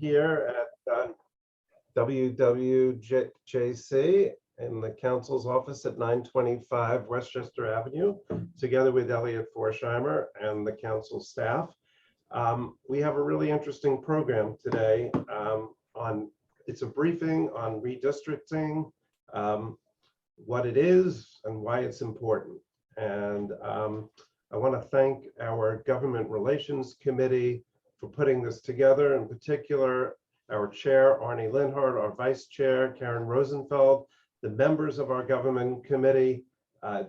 here at WWJC in the council's office at 925 Westchester Avenue, together with Elliot Forsheimer and the council staff. We have a really interesting program today it's a briefing on redistricting, what it is and why it's important. And I want to thank our Government Relations Committee for putting this together, in particular, our chair, Arnie Linhart, our vice chair, Karen Rosenfeld, the members of our government committee,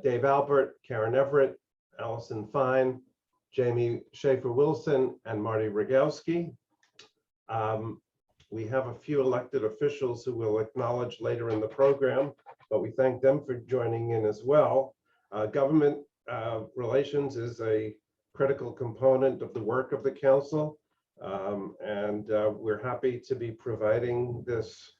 Dave Albert, Karen Everett, Allison Fine, Jamie Schaefer-Wilson, and Marty Rogowski. We have a few elected officials who we'll acknowledge later in the program, but we thank them for joining in as well. Government relations is a critical component of the work of the council, and we're happy to be providing this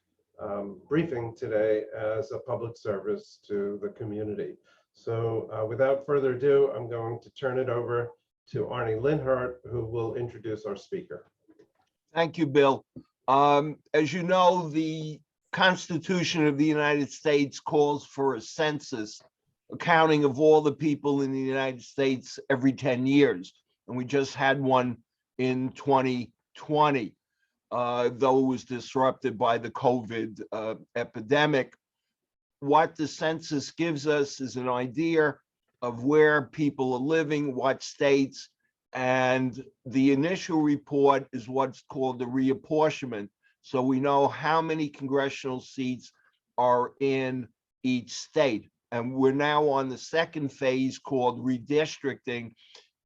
briefing today as a public service to the community. So without further ado, I'm going to turn it over to Arnie Linhart, who will introduce our speaker. Thank you, Bill. As you know, the Constitution of the United States calls for a census, accounting of all the people in the United States every 10 years. And we just had one in 2020, though it was disrupted by the COVID epidemic. What the census gives us is an idea of where people are living, what states, and the initial report is what's called the reapportionment. So we know how many congressional seats are in each state. And we're now on the second phase called redistricting,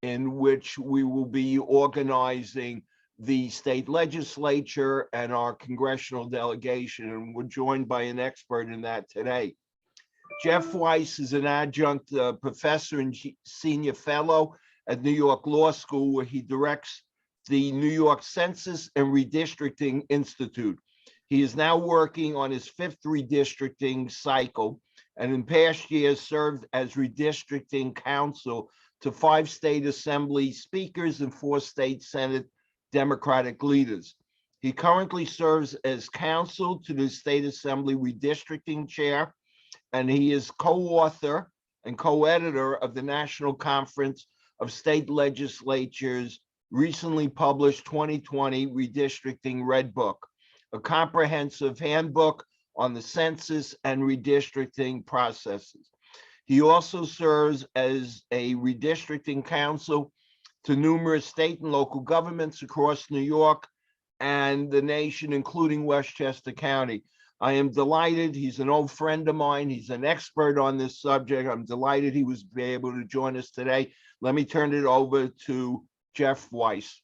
in which we will be organizing the state legislature and our congressional delegation. And we're joined by an expert in that today. Jeff Wice is an adjunct professor and senior fellow at New York Law School, where he directs the New York Census and Redistricting Institute. He is now working on his 5th redistricting cycle, and in past years served as redistricting counsel to 5 state assembly speakers and 4 state Senate Democratic leaders. He currently serves as counsel to the State Assembly Redistricting Chair, and he is co-author and co-editor of the National Conference of State Legislatures' recently published 2020 Redistricting Red Book, a comprehensive handbook on the census and redistricting processes. He also serves as a redistricting counsel to numerous state and local governments across New York and the nation, including Westchester County. I am delighted. He's an old friend of mine. He's an expert on this subject. I'm delighted he was able to join us today. Let me turn it over to Jeff Wice.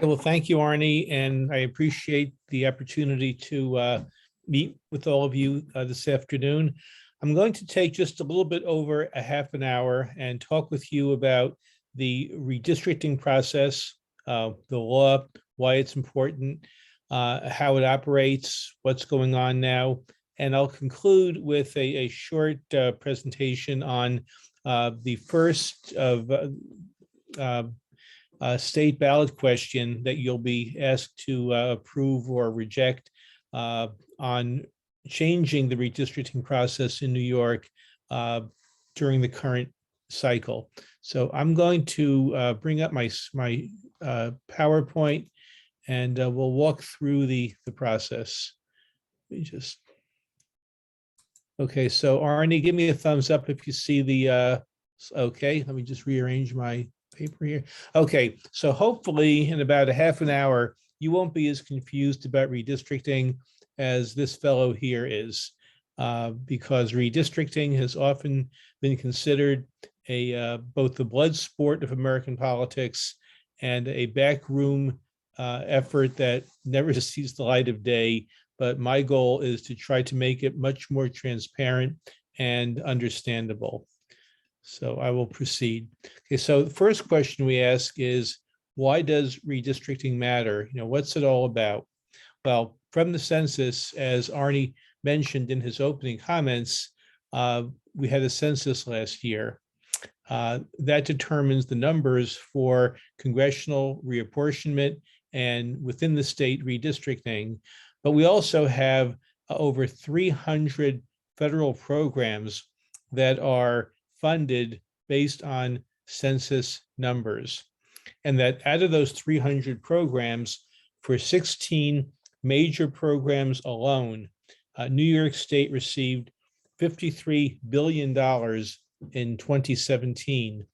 Well, thank you, Arnie, and I appreciate the opportunity to meet with all of you this afternoon. I'm going to take just a little bit over a half an hour and talk with you about the redistricting process, the law, why it's important, how it operates, what's going on now, and I'll conclude with a short presentation on the first of state ballot question that you'll be asked to approve or reject on changing the redistricting process in New York during the current cycle. So I'm going to bring up my PowerPoint, and we'll walk through the process. Let me just. Okay, so Arnie, give me a thumbs up if you see the, okay, let me just rearrange my paper here. Okay, so hopefully in about a half an hour, you won't be as confused about redistricting as this fellow here is, because redistricting has often been considered both the blood sport of American politics and a backroom effort that never sees the light of day. But my goal is to try to make it much more transparent and understandable. So I will proceed. Okay, so the first question we ask is, why does redistricting matter? You know, what's it all about? Well, from the census, as Arnie mentioned in his opening comments, we had a census last year. That determines the numbers for congressional reapportionment and within the state redistricting, but we also have over 300 federal programs that are funded based on census numbers. And that out of those 300 programs, for 16 major programs alone, New York State received $53 billion in 2017.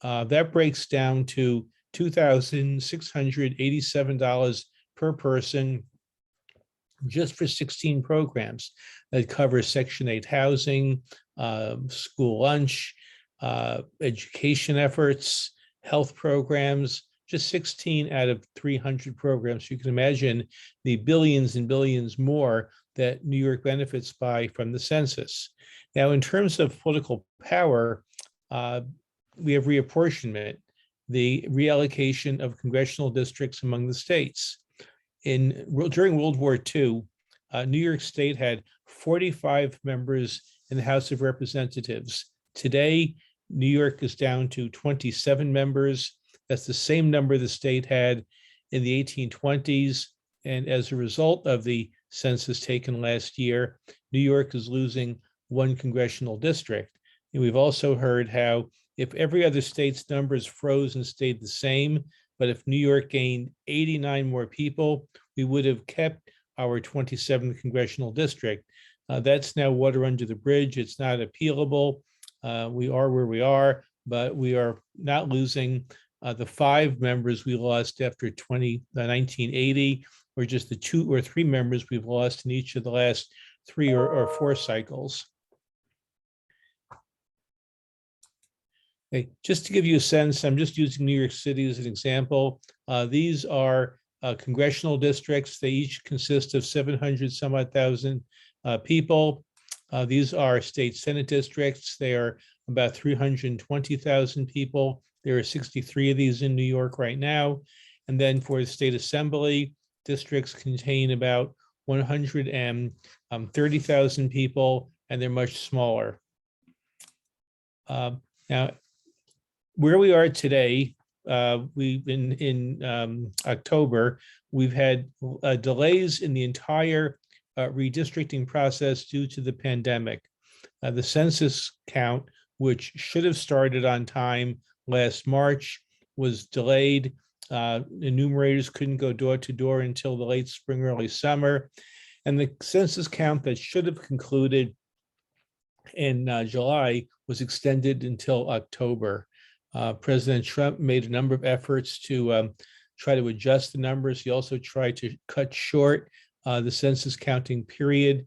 That breaks down to $2,687 per person just for 16 programs that cover Section 8 housing, school lunch, education efforts, health programs, just 16 out of 300 programs. You can imagine the billions and billions more that New York benefits by from the census. Now, in terms of political power, we have reapportionment, the reallocation of congressional districts among the states. During World War II, New York State had 45 members in the House of Representatives. Today, New York is down to 27 members. That's the same number the state had in the 1820s. And as a result of the census taken last year, New York is losing one congressional district. And we've also heard how if every other state's numbers froze and stayed the same, but if New York gained 89 more people, we would have kept our 27th congressional district. That's now water under the bridge. It's not appealable. We are where we are, but we are not losing the 5 members we lost after 1980, or just the 2 or 3 members we've lost in each of the last 3 or 4 cycles. Okay, just to give you a sense, I'm just using New York City as an example. These are congressional districts. They each consist of 700 some odd thousand people. These are state senate districts. They are about 320,000 people. There are 63 of these in New York right now. And then for the state assembly, districts contain about 130,000 people, and they're much smaller. Now, where we are today, we've been in October, we've had delays in the entire redistricting process due to the pandemic. The census count, which should have started on time last March, was delayed. Enumerators couldn't go door to door until the late spring, early summer. And the census count that should have concluded in July was extended until October. President Trump made a number of efforts to try to adjust the numbers. He also tried to cut short the census counting period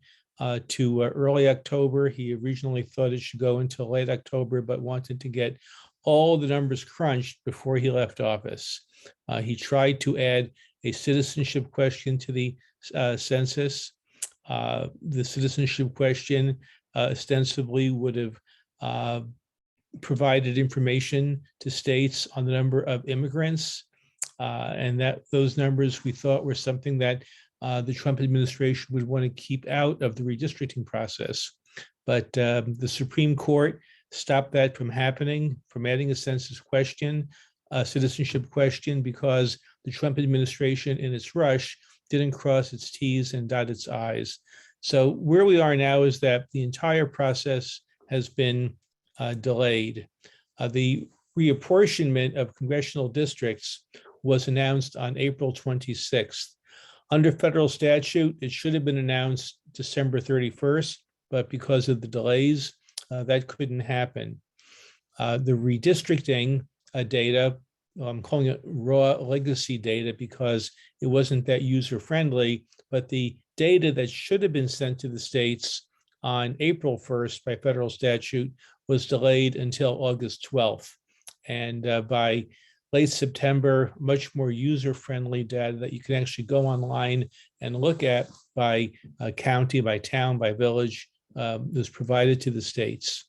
to early October. He originally thought it should go until late October, but wanted to get all the numbers crunched before he left office. He tried to add a citizenship question to the census. The citizenship question ostensibly would have provided information to states on the number of immigrants, and that those numbers we thought were something that the Trump administration would want to keep out of the redistricting process. But the Supreme Court stopped that from happening, from adding a census question, a citizenship question, because the Trump administration in its rush didn't cross its T's and dot its I's. So where we are now is that the entire process has been delayed. The reapportionment of congressional districts was announced on April 26th. Under federal statute, it should have been announced December 31st, but because of the delays, that couldn't happen. The redistricting data, I'm calling it raw legacy data because it wasn't that user-friendly, but the data that should have been sent to the states on April 1st by federal statute was delayed until August 12th. And by late September, much more user-friendly data that you can actually go online and look at by county, by town, by village was provided to the states.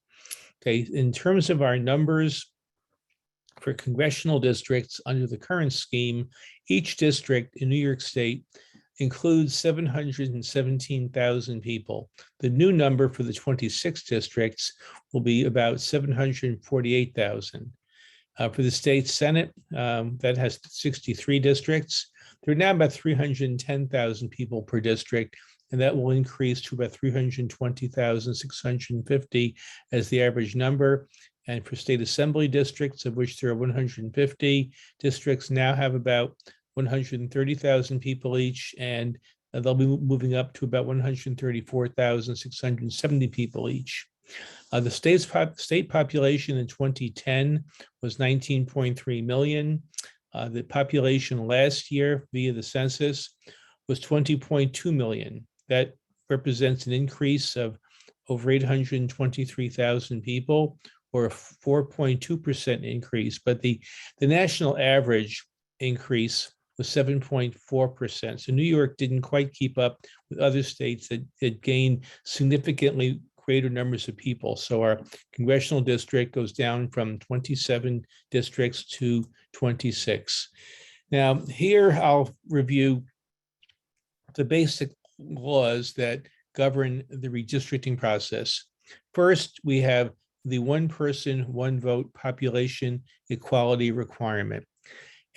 Okay, in terms of our numbers for congressional districts under the current scheme, each district in New York State includes 717,000 people. The new number for the 26 districts will be about 748,000. For the state Senate, that has 63 districts. There are now about 310,000 people per district, and that will increase to about 320,650 as the average number. And for state assembly districts, of which there are 150, districts now have about 130,000 people each, and they'll be moving up to about 134,670 people each. The state population in 2010 was 19.3 million. The population last year via the census was 20.2 million. That represents an increase of over 823,000 people, or a 4.2% increase. But the national average increase was 7.4%. So New York didn't quite keep up with other states that gained significantly greater numbers of people. So our congressional district goes down from 27 districts to 26. Now, here I'll review the basic laws that govern the redistricting process. First, we have the one person, one vote population equality requirement.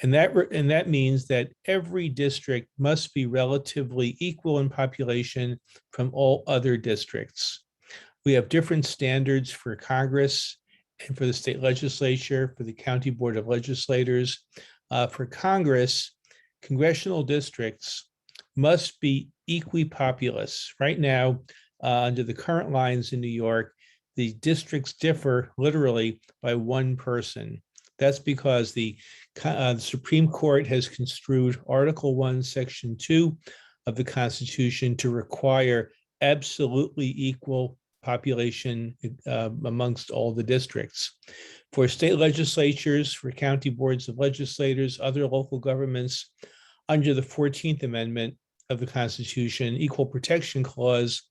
And that means that every district must be relatively equal in population from all other districts. We have different standards for Congress and for the state legislature, for the county board of legislators. For Congress, congressional districts must be equipopulous. Right now, under the current lines in New York, the districts differ literally by one person. That's because the Supreme Court has construed Article 1, Section 2 of the Constitution to require absolutely equal population amongst all the districts. For state legislatures, for county boards of legislators, other local governments, under the 14th Amendment of the Constitution, Equal Protection Clause,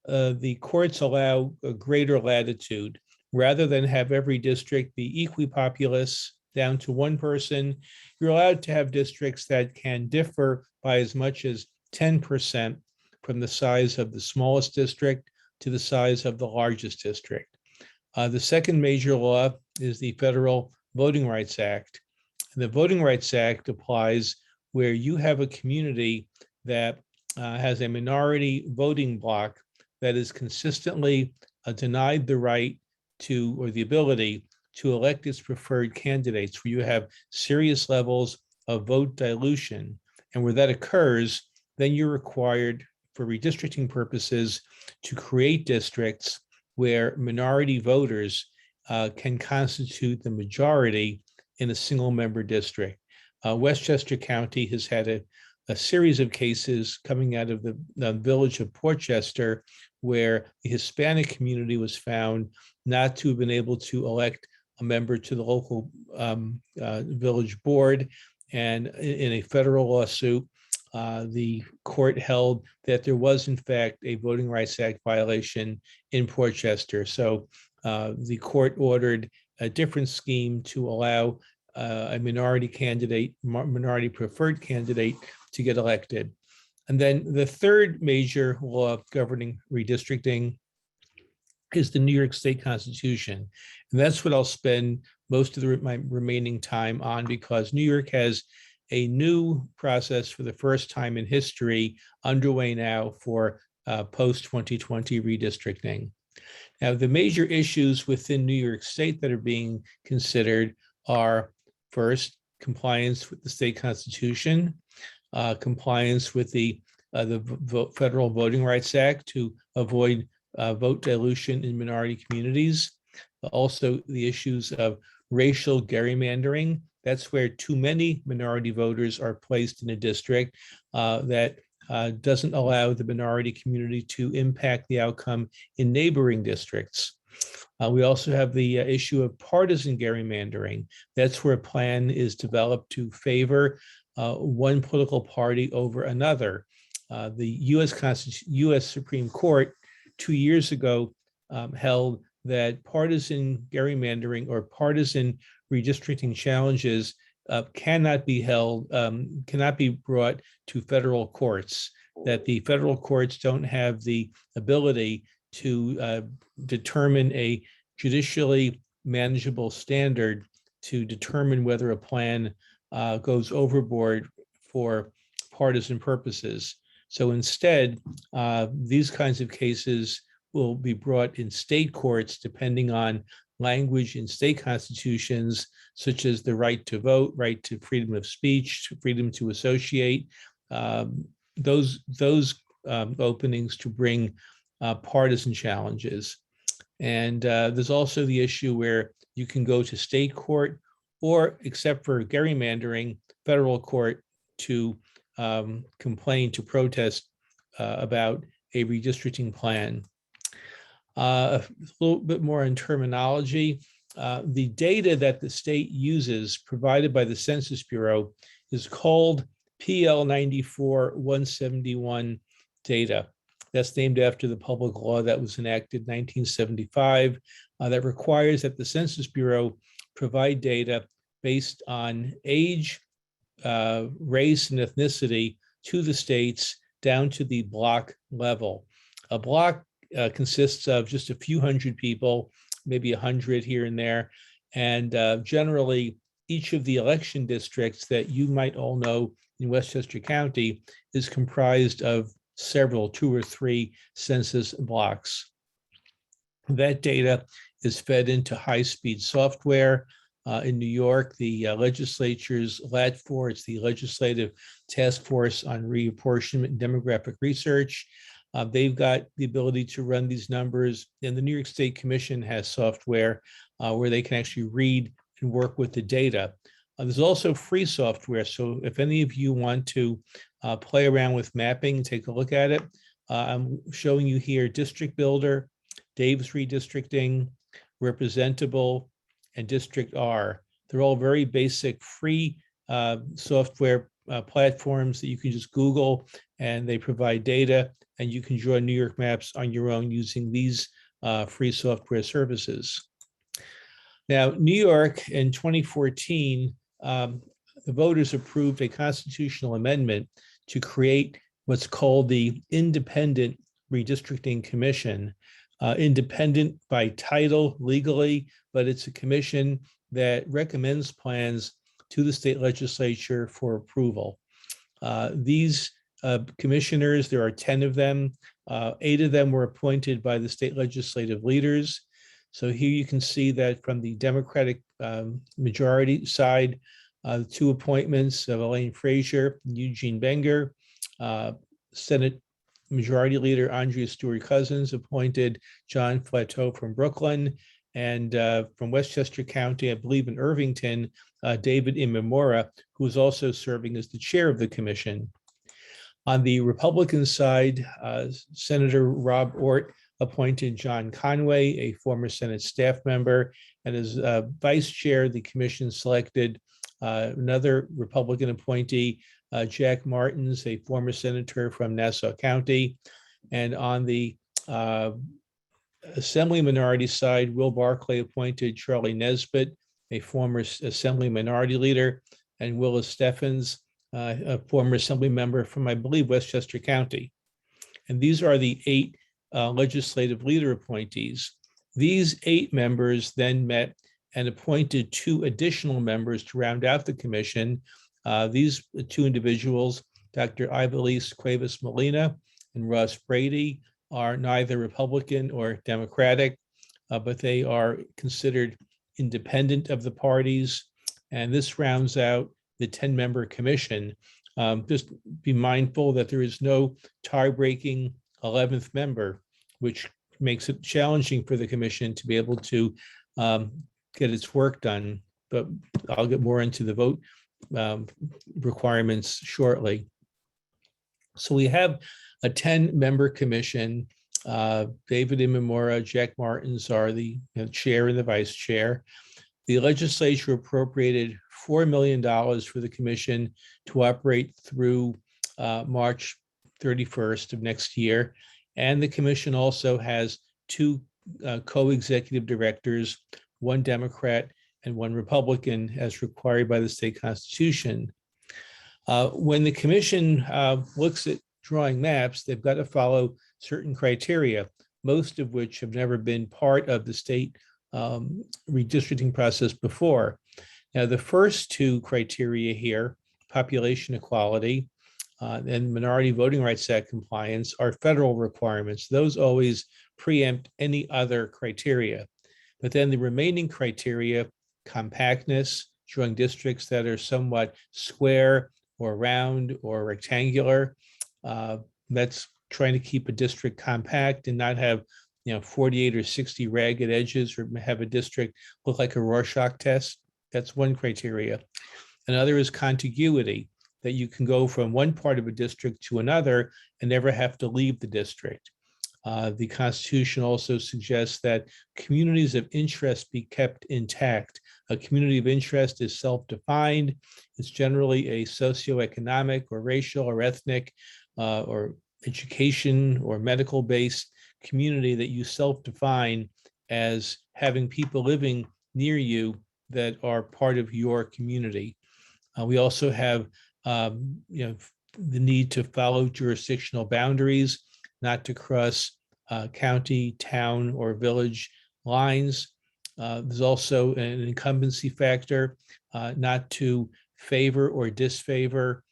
the courts allow a greater latitude. Rather than have every district be equipopulous down to one person, you're allowed to have districts that can differ by as much as 10% from the size of the smallest district to the size of the largest district. The second major law is the Federal Voting Rights Act. And the Voting Rights Act applies where you have a community that has a minority voting bloc that is consistently denied the right to, or the ability to elect its preferred candidates, where you have serious levels of vote dilution. And where that occurs, then you're required for redistricting purposes to create districts where minority voters can constitute the majority in a single member district. Westchester County has had a series of cases coming out of the village of Portchester, where the Hispanic community was found not to have been able to elect a member to the local village board. And in a federal lawsuit, the court held that there was, in fact, a Voting Rights Act violation in Portchester. So the court ordered a different scheme to allow a minority candidate, minority preferred candidate, to get elected. And then the third major law governing redistricting is the New York State Constitution. And that's what I'll spend most of my remaining time on, because New York has a new process for the first time in history underway now for post-2020 redistricting. Now, the major issues within New York State that are being considered are, first, compliance with the state constitution, compliance with the Federal Voting Rights Act to avoid vote dilution in minority communities. Also, the issues of racial gerrymandering. That's where too many minority voters are placed in a district that doesn't allow the minority community to impact the outcome in neighboring districts. We also have the issue of partisan gerrymandering. That's where a plan is developed to favor one political party over another. The U.S. Supreme Court 2 years ago held that partisan gerrymandering or partisan redistricting challenges cannot be brought to federal courts, that the federal courts don't have the ability to determine a judicially manageable standard to determine whether a plan goes overboard for partisan purposes. So instead, these kinds of cases will be brought in state courts depending on language in state constitutions, such as the right to vote, right to freedom of speech, freedom to associate, those openings to bring partisan challenges. And there's also the issue where you can go to state court or, except for gerrymandering, federal court to complain, to protest about a redistricting plan. A little bit more in terminology. The data that the state uses provided by the Census Bureau is called PL 94-171 data. That's named after the public law that was enacted in 1975 that requires that the Census Bureau provide data based on age, race, and ethnicity to the states down to the block level. A block consists of just a few hundred people, maybe 100 here and there. And generally, each of the election districts that you might all know in Westchester County is comprised of several, 2 or 3 census blocks. That data is fed into high-speed software. In New York, the legislature's LAT4, it's the Legislative Task Force on Reapportionment and Demographic Research. They've got the ability to run these numbers, and the New York State Commission has software where they can actually read and work with the data. There's also free software, so if any of you want to play around with mapping, take a look at it. I'm showing you here District Builder, Dave's Redistricting, Representable, and District R. They're all very basic free software platforms that you can just Google, and they provide data, and you can draw New York maps on your own using these free software services. Now, New York in 2014, the voters approved a constitutional amendment to create what's called the Independent Redistricting Commission. Independent by title legally, but it's a commission that recommends plans to the state legislature for approval. These commissioners, there are 10 of them. 8 of them were appointed by the state legislative leaders. So here you can see that from the Democratic majority side, 2 appointments of Elaine Frazier and Eugene Benger. Senate Majority Leader Andrea Stewart-Cousins appointed John Flateau from Brooklyn, and from Westchester County, I believe in Irvington, David Imamura, who is also serving as the chair of the commission. On the Republican side, Senator Rob Ort appointed John Conway, a former Senate staff member, and as vice chair, the commission selected another Republican appointee, Jack Martins, a former senator from Nassau County. And on the Assembly minority side, Will Barclay appointed Charlie Nesbitt, a former Assembly minority leader, and Willis Steffens, a former Assembly member from, I believe, Westchester County. And these are the 8 legislative leader appointees. These 8 members then met and appointed 2 additional members to round out the commission. These 2 individuals, Dr. Ivelisse Cuevas Molina and Russ Brady, are neither Republican or Democratic, but they are considered independent of the parties. And this rounds out the 10-member commission. Just be mindful that there is no tie-breaking 11th member, which makes it challenging for the commission to be able to get its work done. But I'll get more into the vote requirements shortly. So we have a 10-member commission. David Imamura, Jack Martins are the chair and the vice chair. The legislature appropriated $4 million for the commission to operate through March 31st of next year. And the commission also has 2 co-executive directors, 1 Democrat and 1 Republican, as required by the state constitution. When the commission looks at drawing maps, they've got to follow certain criteria, most of which have never been part of the state redistricting process before. Now, the first 2 criteria here, population equality, and Minority Voting Rights Act compliance are federal requirements. Those always preempt any other criteria. But then the remaining criteria, compactness, drawing districts that are somewhat square or round or rectangular, that's trying to keep a district compact and not have 48 or 60 ragged edges, or have a district look like a Rorschach test. That's one criteria. Another is contiguity, that you can go from one part of a district to another and never have to leave the district. The Constitution also suggests that communities of interest be kept intact. A community of interest is self-defined. It's generally a socioeconomic or racial or ethnic or education or medical-based community that you self-define as having people living near you that are part of your community. We also have the need to follow jurisdictional boundaries, not to cross county, town, or village lines. There's also an incumbency factor, not to favor or disfavor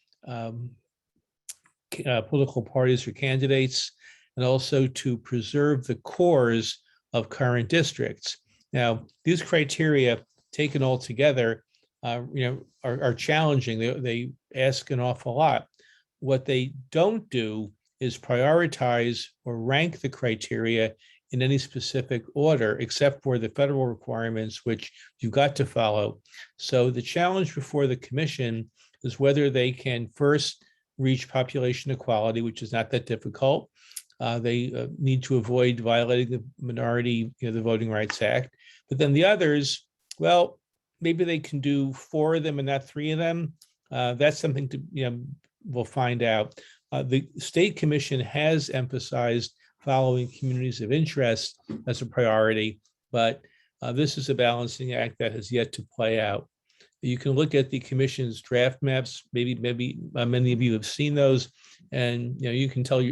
political parties or candidates, and also to preserve the cores of current districts. Now, these criteria taken all together are challenging. They ask an awful lot. What they don't do is prioritize or rank the criteria in any specific order, except for the federal requirements, which you've got to follow. So the challenge before the commission is whether they can first reach population equality, which is not that difficult. They need to avoid violating the minority, the Voting Rights Act. But then the others, well, maybe they can do 4 of them and not 3 of them. That's something to, we'll find out. The state commission has emphasized following communities of interest as a priority, but this is a balancing act that has yet to play out. You can look at the commission's draft maps. Maybe many of you have seen those, and you can tell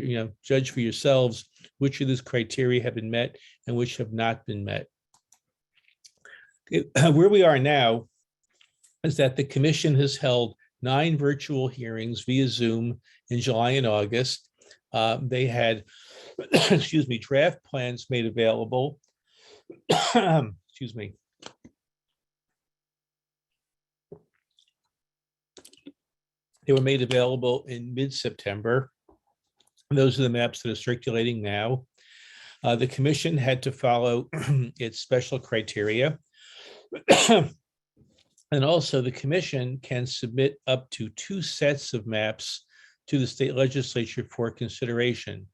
judge for yourselves which of these criteria have been met and which have not been met. Where we are now is that the commission has held 9 virtual hearings via Zoom in July and August. They had, excuse me, draft plans made available. Excuse me. They were made available in mid-September. Those are the maps that are circulating now. The commission had to follow its special criteria. And also the commission can submit up to 2 sets of maps to the state legislature for consideration.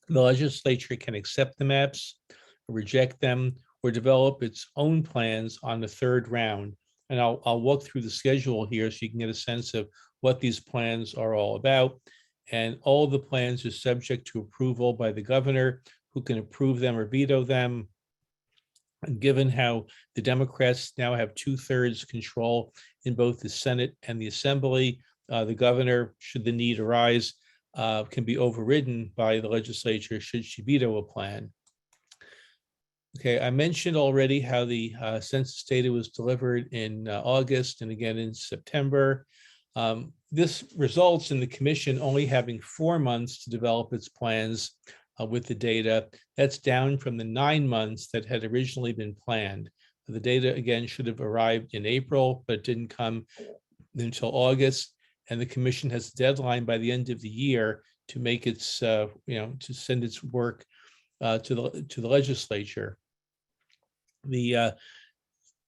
The legislature can accept the maps, reject them, or develop its own plans on the 3rd round. And I'll walk through the schedule here so you can get a sense of what these plans are all about. And all the plans are subject to approval by the governor, who can approve them or veto them. And given how the Democrats now have 2/3 control in both the Senate and the Assembly, the governor, should the need arise, can be overridden by the legislature should she veto a plan. Okay, I mentioned already how the census data was delivered in August and again in September. This results in the commission only having 4 months to develop its plans with the data. That's down from the 9 months that had originally been planned. The data, again, should have arrived in April, but it didn't come until August. And the commission has a deadline by the end of the year to make its, to send its work to the legislature. The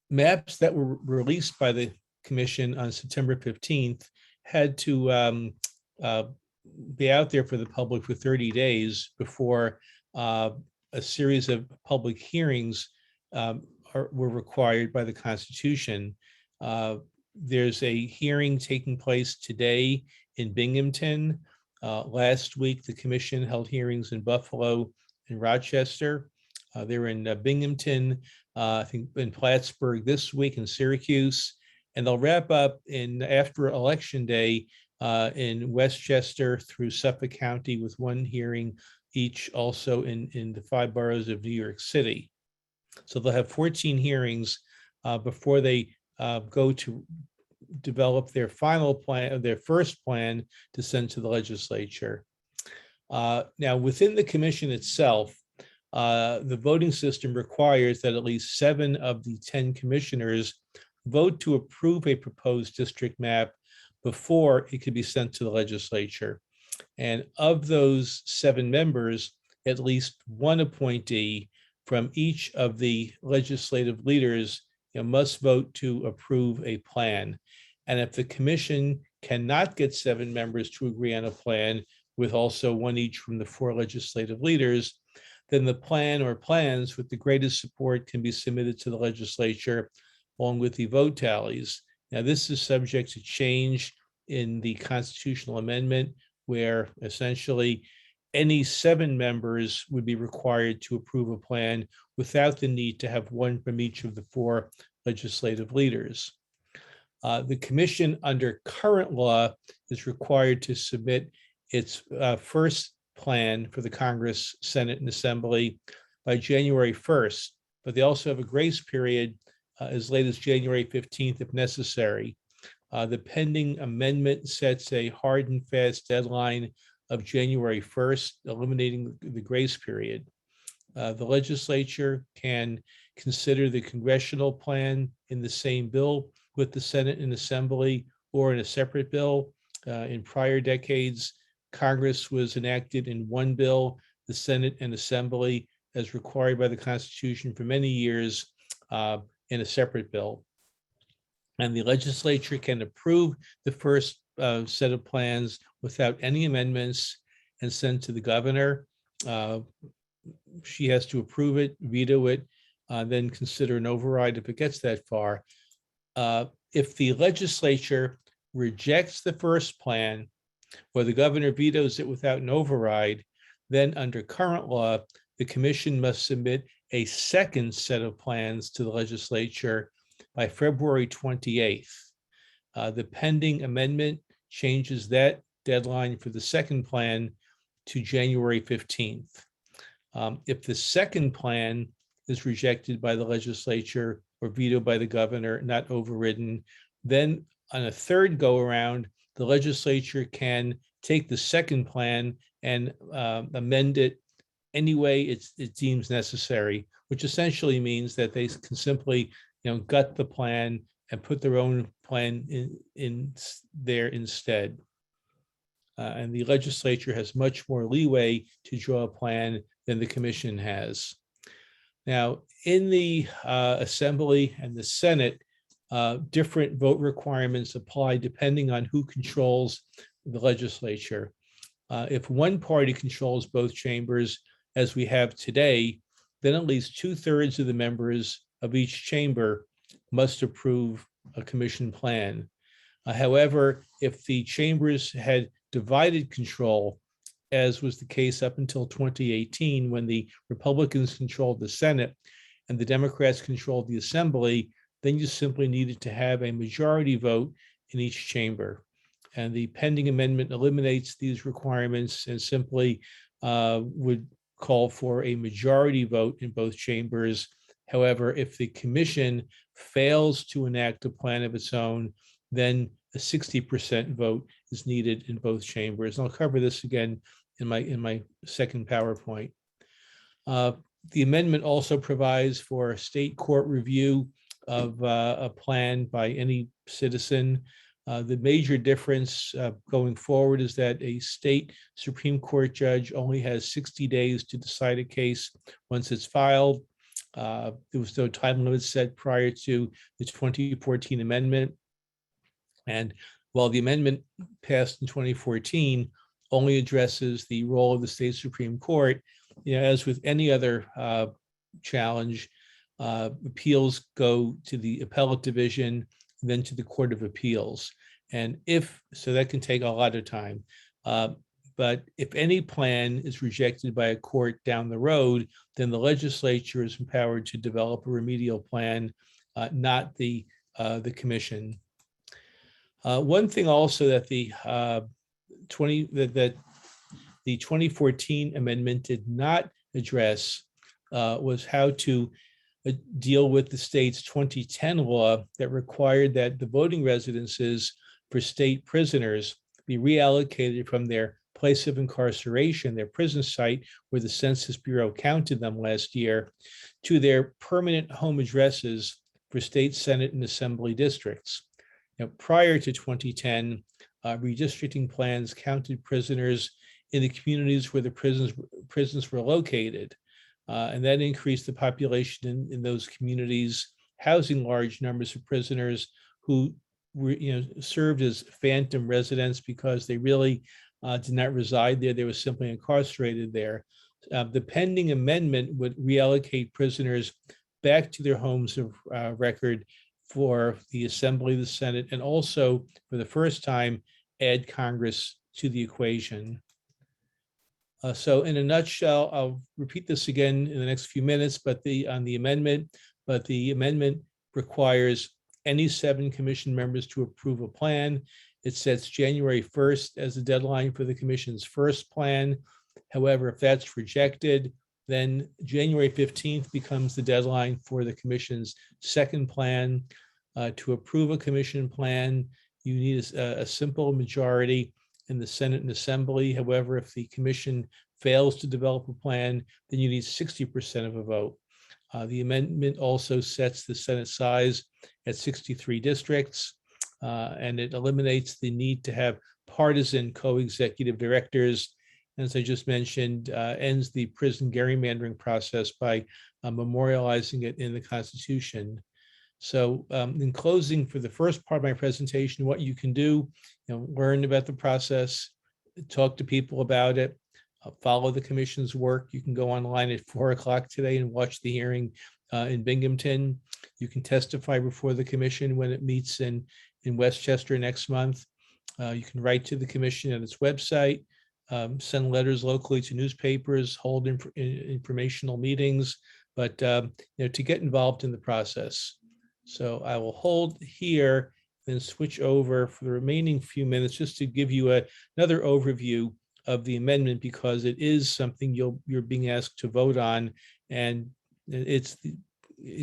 maps that were released by the commission on September 15th had to be out there for the public for 30 days before a series of public hearings were required by the Constitution. There's a hearing taking place today in Binghamton. Last week, the commission held hearings in Buffalo and Rochester. They're in Binghamton, I think in Plattsburgh this week, in Syracuse, and they'll wrap up after Election Day in Westchester through Suffolk County, with 1 hearing each also in the 5 boroughs of New York City. So they'll have 14 hearings before they go to develop their final plan, their first plan to send to the legislature. Now, within the commission itself, the voting system requires that at least 7 of the 10 commissioners vote to approve a proposed district map before it could be sent to the legislature. And of those 7 members, at least 1 appointee from each of the legislative leaders must vote to approve a plan. And if the commission cannot get 7 members to agree on a plan, with also 1 each from the 4 legislative leaders, then the plan or plans with the greatest support can be submitted to the legislature along with the vote tallies. Now, this is subject to change in the constitutional amendment, where essentially any 7 members would be required to approve a plan without the need to have 1 from each of the 4 legislative leaders. The commission under current law is required to submit its first plan for the Congress, Senate, and Assembly by January 1st, but they also have a grace period as late as January 15th if necessary. The pending amendment sets a hard and fast deadline of January 1st, eliminating the grace period. The legislature can consider the congressional plan in the same bill with the Senate and Assembly or in a separate bill. In prior decades, Congress was enacted in one bill, the Senate and Assembly, as required by the Constitution for many years, in a separate bill. And the legislature can approve the first set of plans without any amendments and send to the governor. She has to approve it, veto it, then consider an override if it gets that far. If the legislature rejects the first plan or the governor vetoes it without an override, then under current law, the commission must submit a second set of plans to the legislature by February 28th. The pending amendment changes that deadline for the second plan to January 15th. If the second plan is rejected by the legislature or vetoed by the governor, not overridden, then on a third go around, the legislature can take the second plan and amend it any way it deems necessary, which essentially means that they can simply gut the plan and put their own plan in there instead. And the legislature has much more leeway to draw a plan than the commission has. Now, in the Assembly and the Senate, different vote requirements apply depending on who controls the legislature. If one party controls both chambers, as we have today, then at least 2/3 of the members of each chamber must approve a commission plan. However, if the chambers had divided control, as was the case up until 2018, when the Republicans controlled the Senate and the Democrats controlled the Assembly, then you simply needed to have a majority vote in each chamber. And the pending amendment eliminates these requirements and simply would call for a majority vote in both chambers. However, if the commission fails to enact a plan of its own, then a 60% vote is needed in both chambers. And I'll cover this again in my second PowerPoint. The amendment also provides for state court review of a plan by any citizen. The major difference going forward is that a state Supreme Court judge only has 60 days to decide a case once it's filed. There was no time limit set prior to the 2014 amendment. And while the amendment passed in 2014 only addresses the role of the state Supreme Court, as with any other challenge, appeals go to the appellate division, then to the Court of Appeals. And so that can take a lot of time. But if any plan is rejected by a court down the road, then the legislature is empowered to develop a remedial plan, not the commission. One thing also that the 2014 amendment did not address was how to deal with the state's 2010 law that required that the voting residences for state prisoners be reallocated from their place of incarceration, their prison site where the Census Bureau counted them last year, to their permanent home addresses for state Senate and Assembly districts. Now, prior to 2010, redistricting plans counted prisoners in the communities where the prisons were located. And that increased the population in those communities, housing large numbers of prisoners who were, served as phantom residents because they really did not reside there. They were simply incarcerated there. The pending amendment would reallocate prisoners back to their homes of record for the Assembly, the Senate, and also for the first time, add Congress to the equation. So in a nutshell, I'll repeat this again in the next few minutes, but the amendment requires any 7 commission members to approve a plan. It sets January 1st as the deadline for the commission's first plan. However, if that's rejected, then January 15th becomes the deadline for the commission's second plan. To approve a commission plan, you need a simple majority in the Senate and Assembly. However, if the commission fails to develop a plan, then you need 60% of a vote. The amendment also sets the Senate size at 63 districts, and it eliminates the need to have partisan co-executive directors. And as I just mentioned, ends the prison gerrymandering process by memorializing it in the Constitution. So in closing, for the first part of my presentation, what you can do, learn about the process, talk to people about it, follow the commission's work. You can go online at 4 o'clock today and watch the hearing in Binghamton. You can testify before the commission when it meets in Westchester next month. You can write to the commission at its website, send letters locally to newspapers, hold informational meetings, but to get involved in the process. So I will hold here, then switch over for the remaining few minutes just to give you another overview of the amendment, because it is something you're being asked to vote on, and it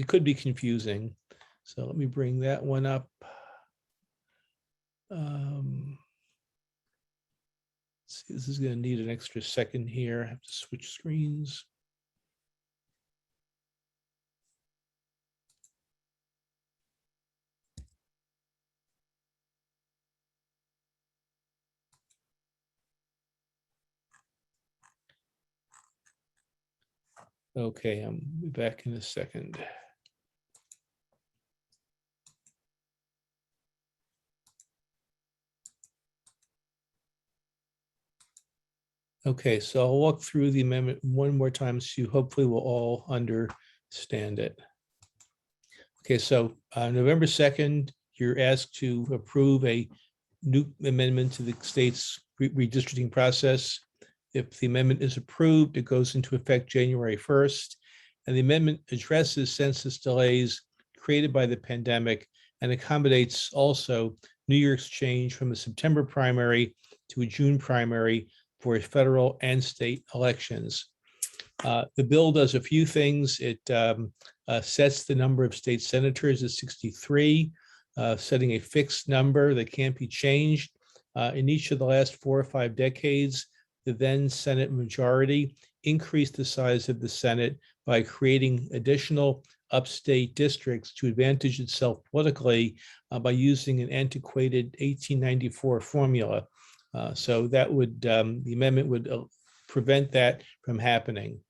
could be confusing. So let me bring that one up. See, this is going to need an extra second here. I have to switch screens. Okay, I'll be back in a second. Okay, so I'll walk through the amendment one more time so you hopefully will all understand it. Okay, so November 2nd, you're asked to approve a new amendment to the state's redistricting process. If the amendment is approved, it goes into effect January 1st, and the amendment addresses census delays created by the pandemic and accommodates also New York's change from a September primary to a June primary for federal and state elections. The bill does a few things. It sets the number of state senators at 63, setting a fixed number that can't be changed. In each of the last 4 or 5 decades, the then Senate majority increased the size of the Senate by creating additional upstate districts to advantage itself politically by using an antiquated 1894 formula. So that would, the amendment would prevent that from happening.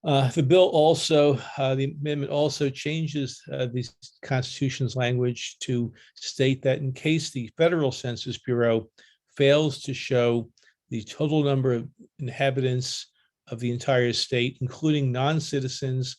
The bill also, the amendment also changes the Constitution's language to state that in case the Federal Census Bureau fails to show the total number of inhabitants of the entire state, including non-citizens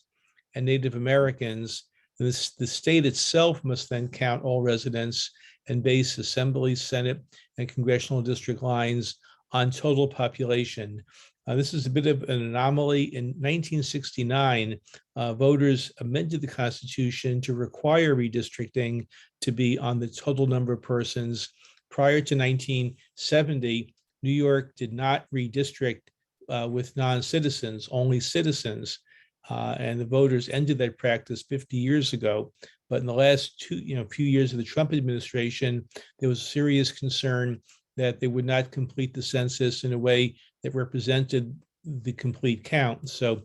and Native Americans, the state itself must then count all residents and base Assembly, Senate, and congressional district lines on total population. This is a bit of an anomaly. In 1969, voters amended the Constitution to require redistricting to be on the total number of persons. Prior to 1970, New York did not redistrict with non-citizens, only citizens. and the voters ended that practice 50 years ago. But in the last few years of the Trump administration, there was serious concern that they would not complete the census in a way that represented the complete count. So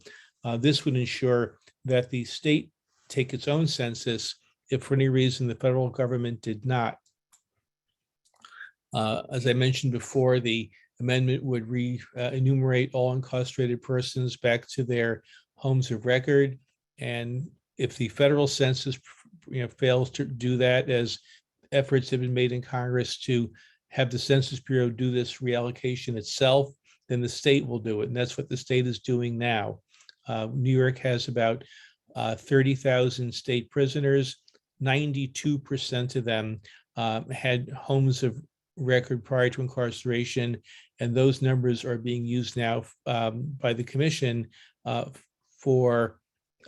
this would ensure that the state take its own census if for any reason the federal government did not. As I mentioned before, the amendment would enumerate all incarcerated persons back to their homes of record. And if the federal census fails to do that, as efforts have been made in Congress to have the Census Bureau do this reallocation itself, then the state will do it. And that's what the state is doing now. New York has about 30,000 state prisoners. 92% of them had homes of record prior to incarceration, and those numbers are being used now by the commission for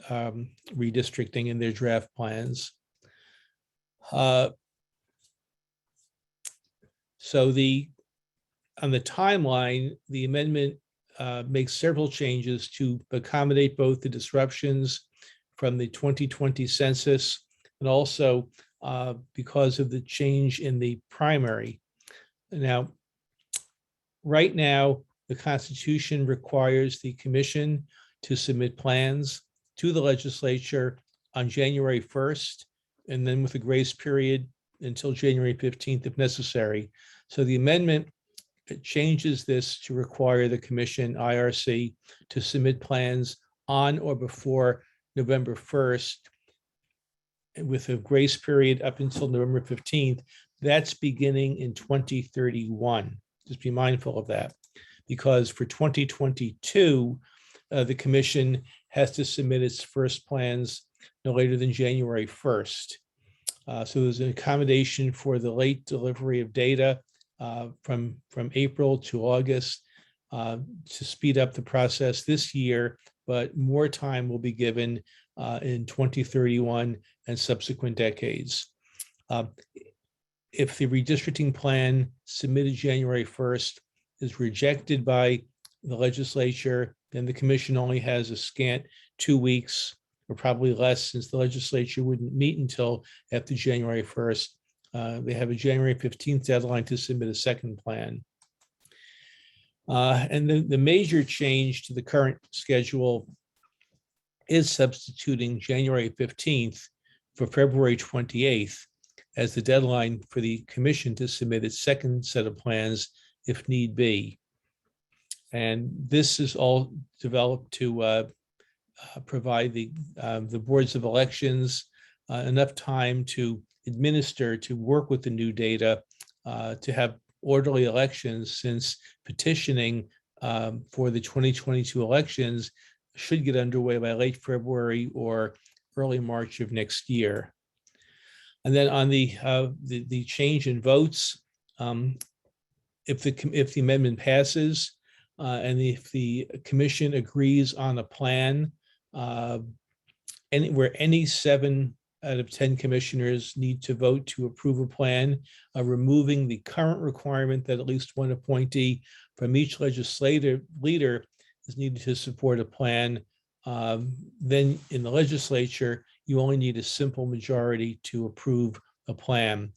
redistricting in their draft plans. So on the timeline, the amendment makes several changes to accommodate both the disruptions from the 2020 census and also because of the change in the primary. Now, right now, the Constitution requires the commission to submit plans to the legislature on January 1st, and then with a grace period until January 15th if necessary. So the amendment changes this to require the commission, IRC, to submit plans on or before November 1st with a grace period up until November 15th. That's beginning in 2031. Just be mindful of that, because for 2022, the commission has to submit its first plans no later than January 1st. So there's an accommodation for the late delivery of data from April to August to speed up the process this year, but more time will be given in 2031 and subsequent decades. If the redistricting plan submitted January 1st is rejected by the legislature, then the commission only has a scant 2 weeks, or probably less, since the legislature wouldn't meet until after January 1st. They have a January 15th deadline to submit a second plan. And the major change to the current schedule is substituting January 15th for February 28th as the deadline for the commission to submit its second set of plans if need be. And this is all developed to provide the boards of elections enough time to administer, to work with the new data, to have orderly elections, since petitioning for the 2022 elections should get underway by late February or early March of next year. And then on the change in votes, if the amendment passes and if the commission agrees on a plan, where any 7 out of 10 commissioners need to vote to approve a plan, removing the current requirement that at least one appointee from each legislative leader is needed to support a plan, then in the legislature, you only need a simple majority to approve a plan.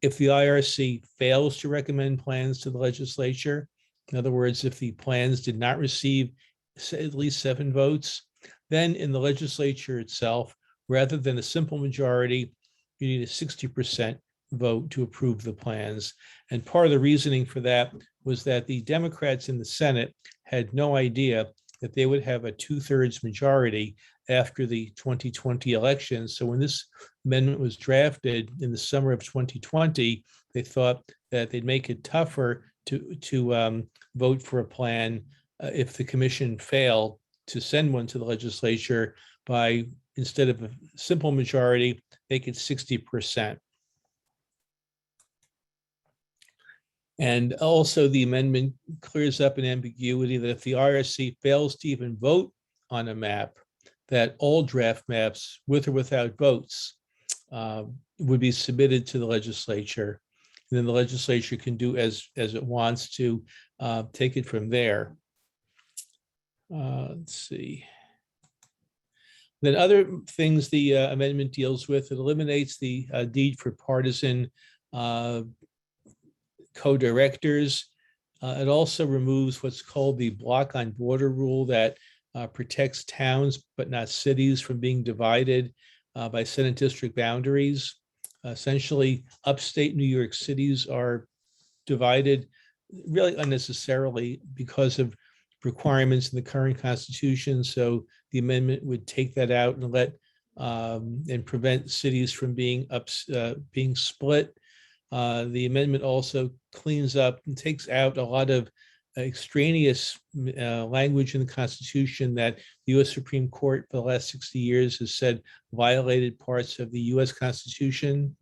If the IRC fails to recommend plans to the legislature, in other words, if the plans did not receive at least 7 votes, then in the legislature itself, rather than a simple majority, you need a 60% vote to approve the plans. And part of the reasoning for that was that the Democrats in the Senate had no idea that they would have a 2/3 majority after the 2020 elections. So when this amendment was drafted in the summer of 2020, they thought that they'd make it tougher to vote for a plan if the commission failed to send one to the legislature by, instead of a simple majority, make it 60%. And also the amendment clears up an ambiguity that if the IRC fails to even vote on a map, that all draft maps with or without votes would be submitted to the legislature. And then the legislature can do as it wants to take it from there. Let's see. Then other things the amendment deals with, it eliminates the need for partisan co-directors. It also removes what's called the block on border rule that protects towns but not cities from being divided by Senate district boundaries. Essentially, upstate New York cities are divided really unnecessarily because of requirements in the current Constitution. So the amendment would take that out and let and prevent cities from being split. The amendment also cleans up and takes out a lot of extraneous language in the Constitution that the U.S. Supreme Court for the last 60 years has said violated parts of the U.S. Constitution.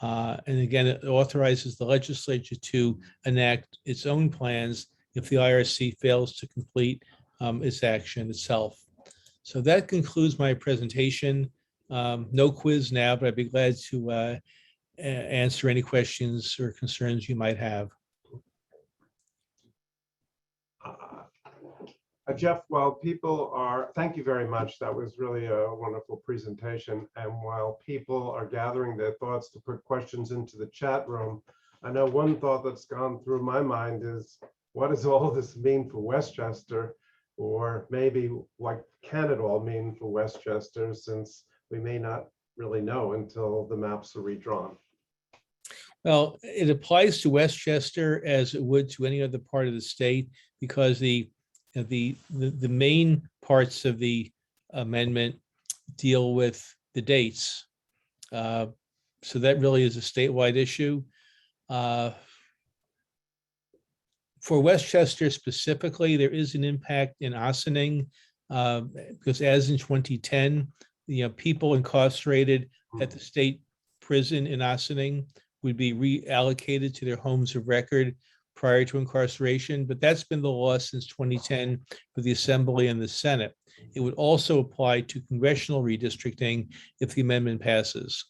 And again, it authorizes the legislature to enact its own plans if the IRC fails to complete its action itself. So that concludes my presentation. No quiz now, but I'd be glad to answer any questions or concerns you might have. Jeff, while people are, thank you very much. That was really a wonderful presentation. And while people are gathering their thoughts to put questions into the chat room, I know one thought that's gone through my mind is, what does all this mean for Westchester? Or maybe what can it all mean for Westchester, since we may not really know until the maps are redrawn? Well, it applies to Westchester as it would to any other part of the state, because the main parts of the amendment deal with the dates. So that really is a statewide issue. For Westchester specifically, there is an impact in Ossining, because as in 2010, people incarcerated at the state prison in Ossining would be reallocated to their homes of record prior to incarceration, but that's been the law since 2010 for the Assembly and the Senate. It would also apply to congressional redistricting if the amendment passes.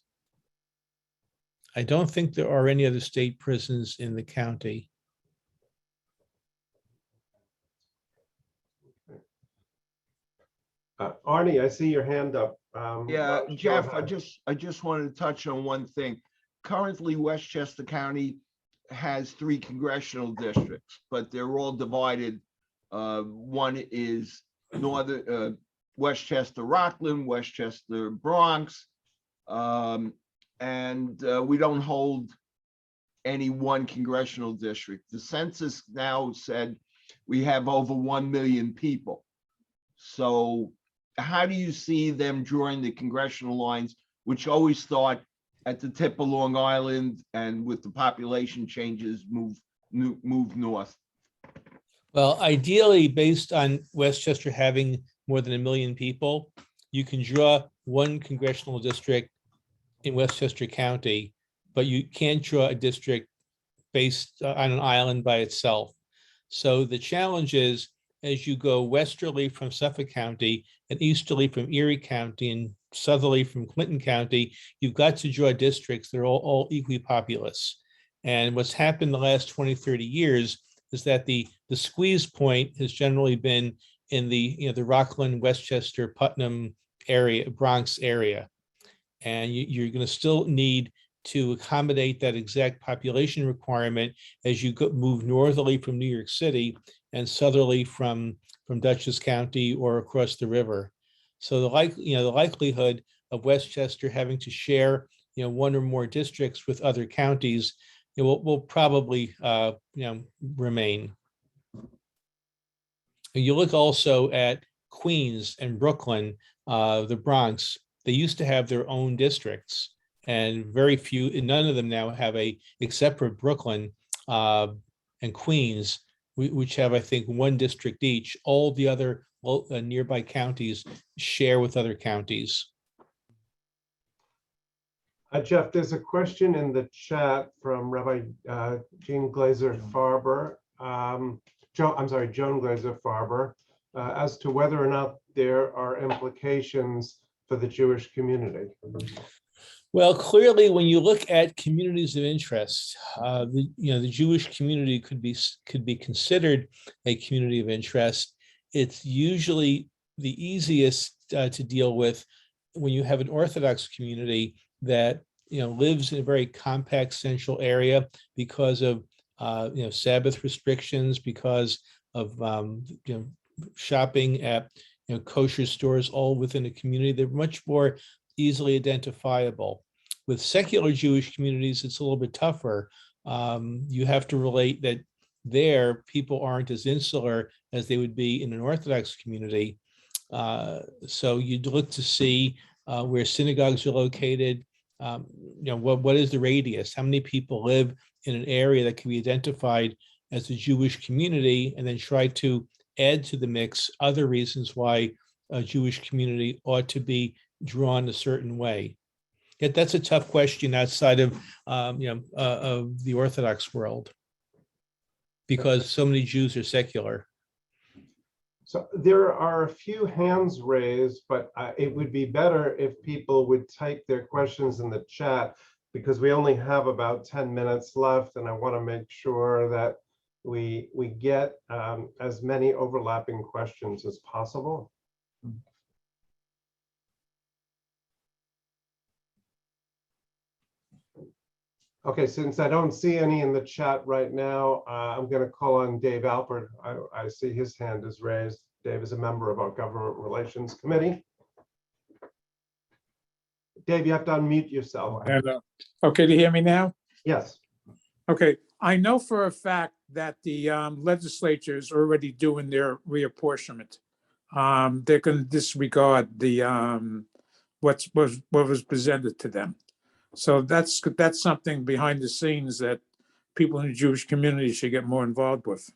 I don't think there are any other state prisons in the county. Arnie, I see your hand up. Yeah, go Jeff, ahead. I just wanted to touch on one thing. Currently, Westchester County has 3 congressional districts, but they're all divided. One is northern Westchester Rockland, Westchester Bronx, and we don't hold any one congressional district. The census now said we have over 1 million people. So how do you see them drawing the congressional lines, which always start at the tip of Long Island, and with the population changes move north? Well, ideally, based on Westchester having more than 1 million people, you can draw one congressional district in Westchester County, but you can't draw a district based on an island by itself. So the challenge is, as you go westerly from Suffolk County and easterly from Erie County and southerly from Clinton County, you've got to draw districts that are all equally populous. And what's happened the last 20, 30 years is that the squeeze point has generally been in the Rockland, Westchester, Putnam area, Bronx area. And you're going to still need to accommodate that exact population requirement as you move northerly from New York City and southerly from Dutchess County or across the river. So the likelihood of Westchester having to share one or more districts with other counties will probably remain. You look also at Queens and Brooklyn, the Bronx. They used to have their own districts, and very few, and none of them now have except for Brooklyn and Queens, which have, I think, one district each. All the other nearby counties share with other counties. Jeff, there's a question in the chat from Rabbi Jean Glazer-Farber, Joan Glazer-Farber, as to whether or not there are implications for the Jewish community. Well, clearly, when you look at communities of interest, the Jewish community could be considered a community of interest. It's usually the easiest to deal with when you have an Orthodox community that lives in a very compact central area because of Sabbath restrictions, because of shopping at kosher stores all within a community. They're much more easily identifiable. With secular Jewish communities, it's a little bit tougher. You have to relate that there people aren't as insular as they would be in an Orthodox community. So you'd look to see where synagogues are located. What is the radius? How many people live in an area that can be identified as a Jewish community, and then try to add to the mix other reasons why a Jewish community ought to be drawn a certain way. Yet that's a tough question outside of the Orthodox world, because so many Jews are secular. So there are a few hands raised, but it would be better if people would type their questions in the chat, because we only have about 10 minutes left, and I want to make sure that we get as many overlapping questions as possible. Okay, since I don't see any in the chat right now, I'm going to call on Dave Alpert. I see his hand is raised. Dave is a member of our Government Relations Committee. Dave, you have to unmute yourself. Okay, do you hear me now? Yes. Okay, I know for a fact that the legislature is already doing their reapportionment. They're going to disregard the what was presented to them. So that's something behind the scenes that people in the Jewish community should get more involved with.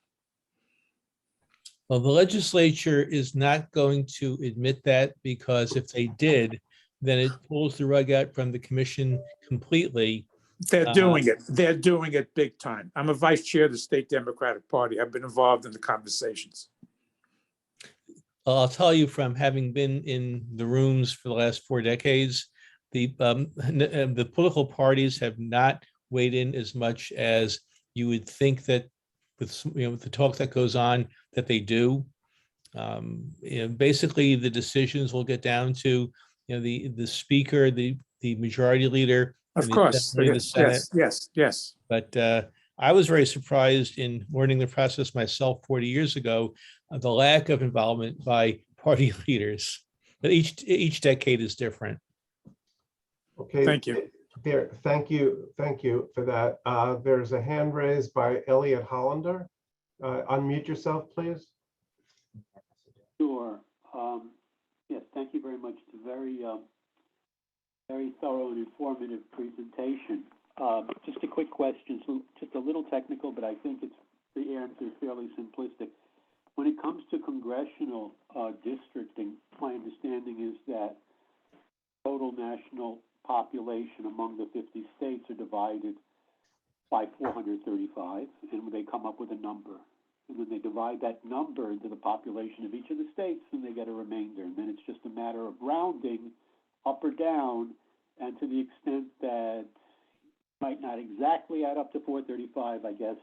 Well, the legislature is not going to admit that, because if they did, then it pulls the rug out from the commission completely. They're doing it. They're doing it big time. I'm a vice chair of the State Democratic Party. I've been involved in the conversations. I'll tell you, from having been in the rooms for the last 4 decades, the political parties have not weighed in as much as you would think that with with the talk that goes on that they do. Basically, the decisions will get down to the speaker, the majority leader, Of course, the Senate. yes. But I was very surprised in learning the process myself 40 years ago, the lack of involvement by party leaders. But each decade is different. Okay. Thank you. Thank you for that. There's a hand raised by Elliot Hollander. Unmute yourself, please. Sure. Yes, thank you very much. It's a very thorough and informative presentation. Just a quick question, so just a little technical, but I think the answer is fairly simplistic. When it comes to congressional districting, my understanding is that total national population among the 50 states are divided by 435, and they come up with a number. And then they divide that number into the population of each of the states, and they get a remainder. And then it's just a matter of rounding up or down, and to the extent that might not exactly add up to 435, I guess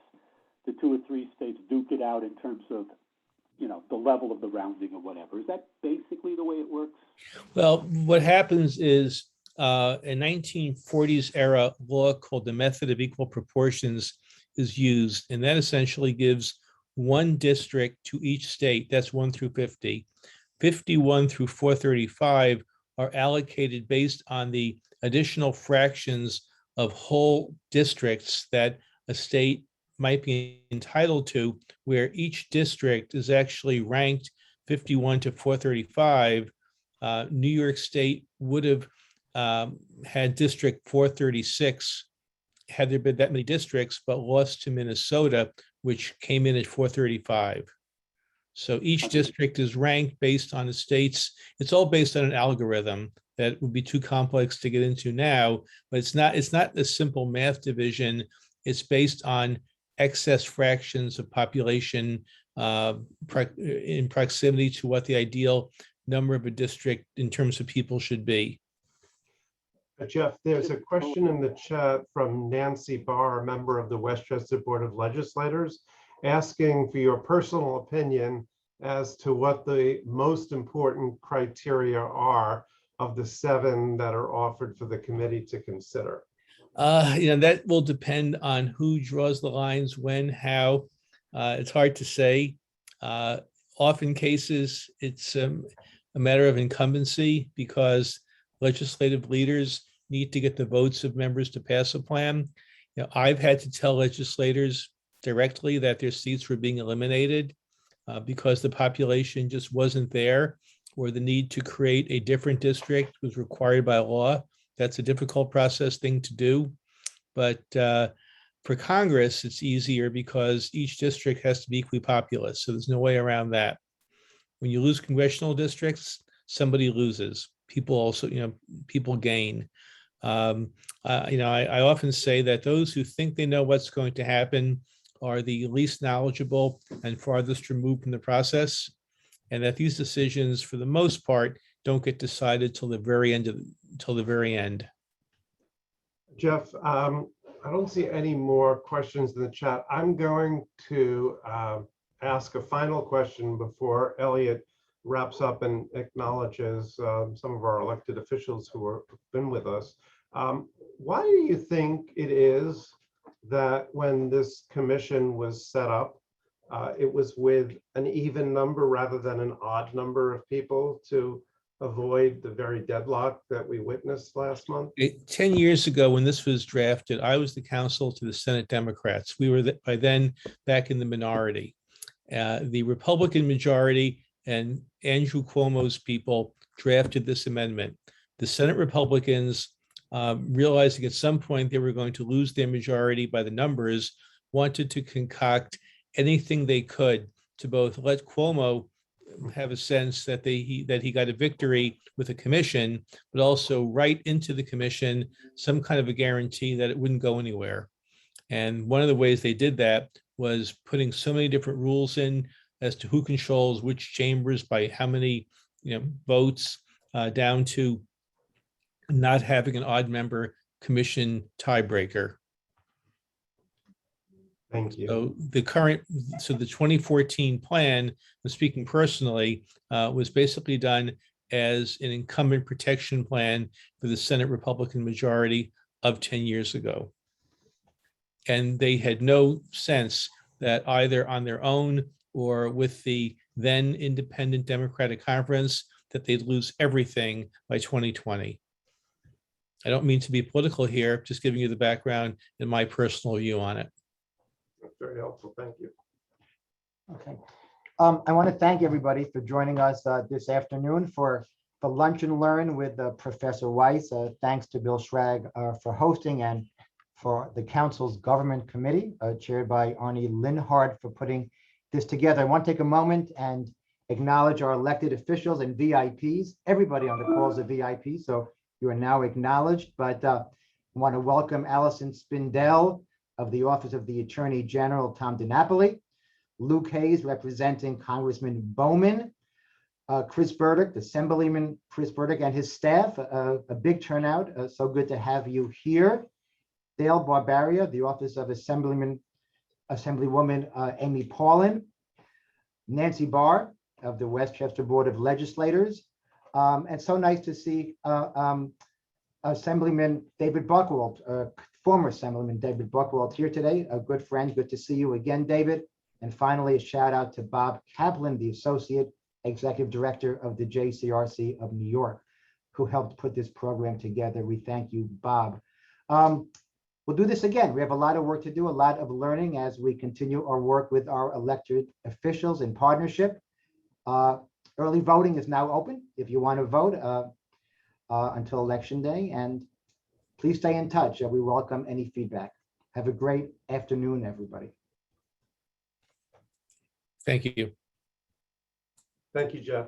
the 2 or 3 states duke it out in terms of, the level of the rounding or whatever. Is that basically the way it works? Well, what happens is a 1940s era law called the method of equal proportions is used, and that essentially gives one district to each state. That's 1 through 50. 51 through 435 are allocated based on the additional fractions of whole districts that a state might be entitled to, where each district is actually ranked 51 to 435. New York State would have had District 436 had there been that many districts, but lost to Minnesota, which came in at 435. So each district is ranked based on the states. It's all based on an algorithm that would be too complex to get into now, but it's not a simple math division. It's based on excess fractions of population in proximity to what the ideal number of a district in terms of people should be. Jeff, there's a question in the chat from Nancy Barr, a member of the Westchester Board of Legislators, asking for your personal opinion as to what the most important criteria are of the 7 that are offered for the committee to consider? That will depend on who draws the lines, when, how. It's hard to say. Often cases, it's a matter of incumbency because legislative leaders need to get the votes of members to pass a plan. I've had to tell legislators directly that their seats were being eliminated because the population just wasn't there, or the need to create a different district was required by law. That's a difficult process thing to do. But for Congress, it's easier because each district has to be equally populous. So there's no way around that. When you lose congressional districts, somebody loses. People also, people gain. I often say that those who think they know what's going to happen are the least knowledgeable and farthest removed from the process, and that these decisions, for the most part, don't get decided till the very end. Jeff, I don't see any more questions in the chat. I'm going to ask a final question before Elliot wraps up and acknowledges some of our elected officials who have been with us. Why do you think it is that when this commission was set up, it was with an even number rather than an odd number of people to avoid the very deadlock that we witnessed last month? 10 years ago, when this was drafted, I was the counsel to the Senate Democrats. We were by then back in the minority. The Republican majority and Andrew Cuomo's people drafted this amendment. The Senate Republicans, realizing at some point they were going to lose their majority by the numbers, wanted to concoct anything they could to both let Cuomo have a sense that he got a victory with a commission, but also write into the commission some kind of a guarantee that it wouldn't go anywhere. And one of the ways they did that was putting so many different rules in as to who controls which chambers by how many votes, down to not having an odd member commission tiebreaker. Thank you. So the 2014 plan, speaking personally, was basically done as an incumbent protection plan for the Senate Republican majority of 10 years ago. And they had no sense that either on their own or with the then independent Democratic Conference that they'd lose everything by 2020. I don't mean to be political here, just giving you the background and my personal view on it. That's very helpful. Thank you. Okay. I want to thank everybody for joining us this afternoon for Lunch and Learn with Professor Wice. Thanks to Bill Schrag for hosting, and for the Council's Government Committee, chaired by Arnie Linhart, for putting this together. I want to take a moment and acknowledge our elected officials and VIPs. Everybody on the call is a VIP, so you are now acknowledged. But I want to welcome Allison Spindell of the Office of the Attorney General, Tom DiNapoli, Luke Hayes, representing Congressman Bowman, Chris Burdick, Assemblyman Chris Burdick and his staff, a big turnout. So good to have you here. Dale Barbaria, the Office of Assemblywoman Amy Paulin, Nancy Barr of the Westchester Board of Legislators, and so nice to see Assemblyman David Buchwald, former Assemblyman David Buchwald here today, a good friend. Good to see you again, David. And finally, a shout out to Bob Kaplan, the Associate Executive Director of the JCRC of New York, who helped put this program together. We thank you, Bob. We'll do this again. We have a lot of work to do, a lot of learning as we continue our work with our elected officials in partnership. Early voting is now open if you want to vote until Election Day, and please stay in touch. We welcome any feedback. Have a great afternoon, everybody. Thank you. Thank you, Jeff.